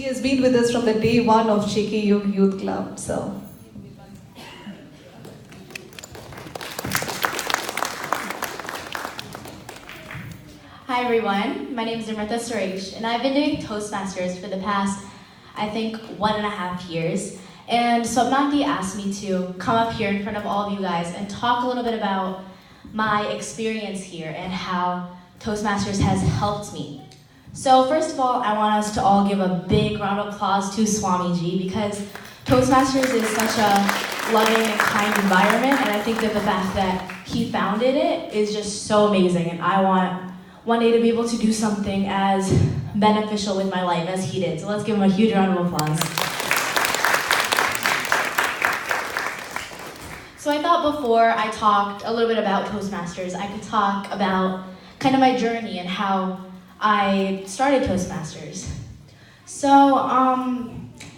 has been with us from the day one of JKyog Youth Club. So. Hi everyone, my name is Amritha JKyog, and I've been doing Toastmasters for the past, I think, 1.5 years. And so Amritha asked me to come up here in front of all of you guys and talk a little bit about my experience here and how Toastmasters has helped me. So first of all, I want us to all give a big round of applause to Swamiji, because Toastmasters is such a loving and kind environment, and I think that the fact that he founded it is just so amazing, and I want one day to be able to do something as beneficial with my life as he did. So let's give him a huge round of applause. So I thought before I talked a little bit about Toastmasters, I could talk about kind of my journey and how I started Toastmasters. So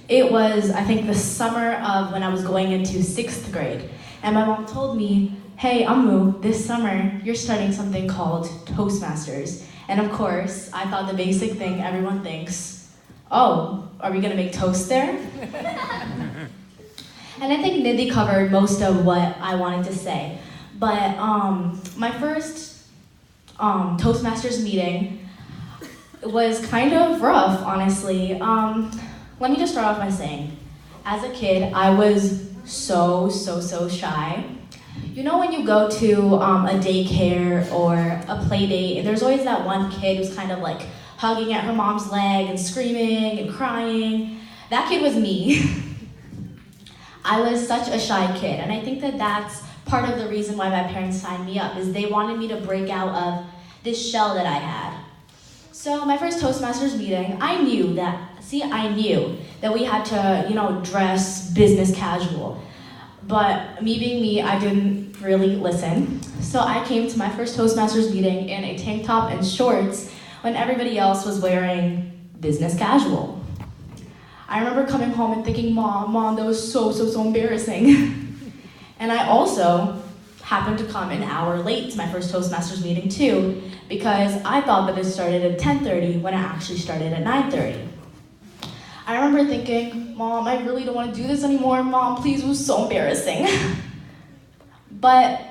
it was, I think, the summer of when I was going into 6th grade. And my mom told me, hey, Amu, this summer you're starting something called Toastmasters. And of course, I thought the basic thing everyone thinks, oh, are we gonna make toast there? And I think Nidhi covered most of what I wanted to say. But my first Toastmasters meeting was kind of rough, honestly. Let me just start off by saying, as a kid, I was so shy. You know when you go to a daycare or a play date, and there's always that one kid who's kind of like hugging at her mom's leg and screaming and crying? That kid was me. I was such a shy kid, and I think that that's part of the reason why my parents signed me up, is they wanted me to break out of this shell that I had. So my first Toastmasters meeting, I knew that we had to, dress business casual. But me being me, I didn't really listen. So I came to my first Toastmasters meeting in a tank top and shorts when everybody else was wearing business casual. I remember coming home and thinking, Mom, that was so embarrassing. And I also happened to come an hour late to my first Toastmasters meeting too, because I thought that it started at 10:30 when it actually started at 9:30. I remember thinking, Mom, I really don't want to do this anymore. Mom, please, it was so embarrassing. But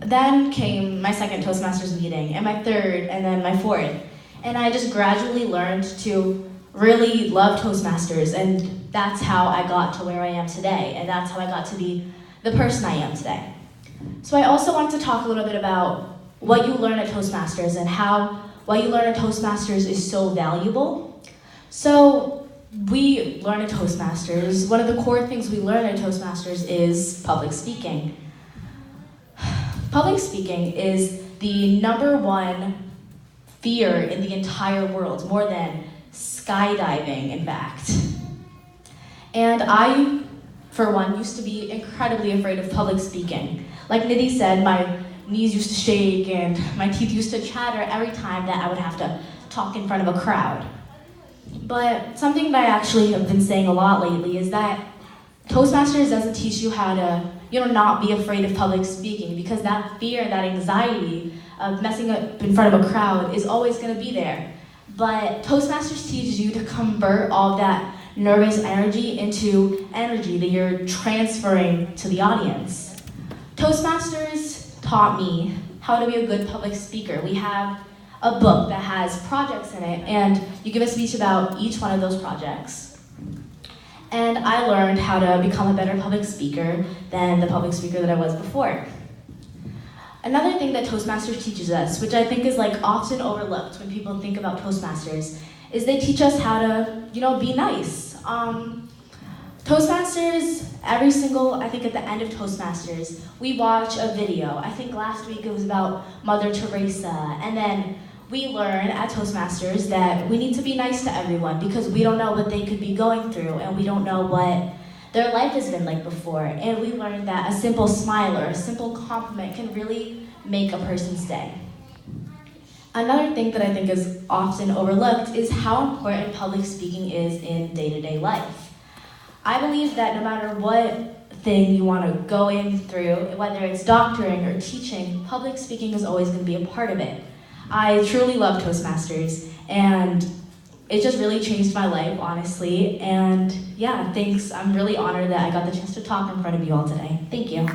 then came my second Toastmasters meeting, and my third, and then my fourth. And I just gradually learned to really love Toastmasters, and that's how I got to where I am today, and that's how I got to be the person I am today. So I also want to talk a little bit about what you learn at Toastmasters and how what you learn at Toastmasters is so valuable. So we learn at Toastmasters, one of the core things we learn at Toastmasters is public speaking. Public speaking is the #1 fear in the entire world, more than skydiving, in fact. And I, for one, used to be incredibly afraid of public speaking. Like Nidhi said, my knees used to shake and my teeth used to chatter every time that I would have to talk in front of a crowd. But something that I actually have been saying a lot lately is that Toastmasters doesn't teach you how to, not be afraid of public speaking, because that fear, that anxiety of messing up in front of a crowd is always going to be there. But Toastmasters teaches you to convert all of that nervous energy into energy that you're transferring to the audience. Toastmasters taught me how to be a good public speaker. We have a book that has projects in it, and you give a speech about each one of those projects. And I learned how to become a better public speaker than the public speaker that I was before. Another thing that Toastmasters teaches us, which I think is often overlooked when people think about Toastmasters, is they teach us how to, be nice. Toastmasters, I think at the end of Toastmasters, we watch a video. I think last week it was about Mother Teresa, and then we learn at Toastmasters that we need to be nice to everyone because we don't know what they could be going through, and we don't know what their life has been like before. And we learn that a simple smile or a simple compliment can really make a person's day. Another thing that I think is often overlooked is how important public speaking is in day-to-day life. I believe that no matter what thing you want to go in through, whether it's doctoring or teaching, public speaking is always going to be a part of it. I truly love Toastmasters, and it just really changed my life, honestly. And yeah, thanks. I'm really honored that I got the chance to talk in front of you all today. Thank you.